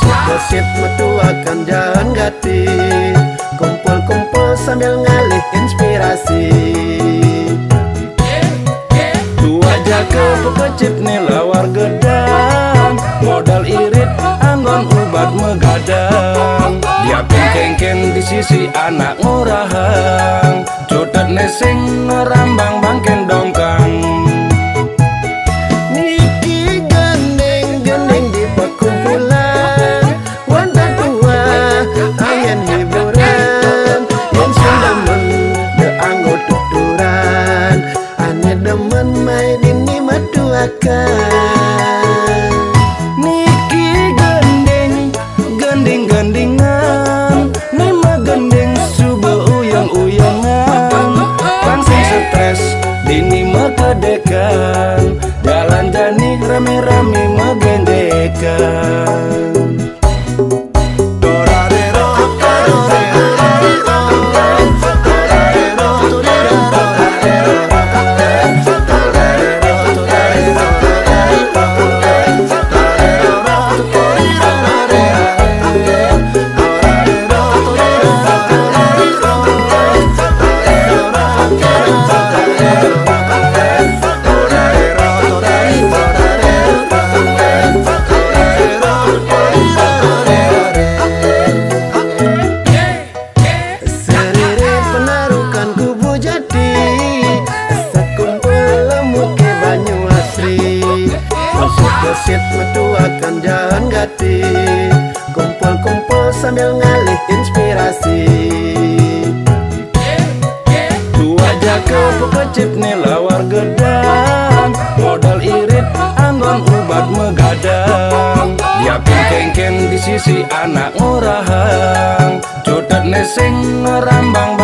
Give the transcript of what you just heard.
Masuk kesit metuakan jalan gati, kumpul-kumpul sambil ngalih inspirasi. Tuaja ke pekecip nilawar gedang, modal irit anggon ubat megadang. Dia kengken di sisi anak ngurahang, cutet nesing ngerambang bangken dongkang. Niki gending-gending di perkumpulan, wanda tua ayen hiburan. Yang sendamen de anggo tuturan, ane demen main ini metuakan. Niki gending-gendingan, nima gending subuh uyang-uyangan. Langsung stres dini mekedekan, jalan jani rame-rame megendekan. Kesit metuakan jalan gati, kumpul-kumpul sambil ngalih inspirasi. Tuaja ke pekecip nilawar gedang, modal irit anggon ubat megadang. Dia kengken di sisi anak ngurahang, cutet nesing ngerambang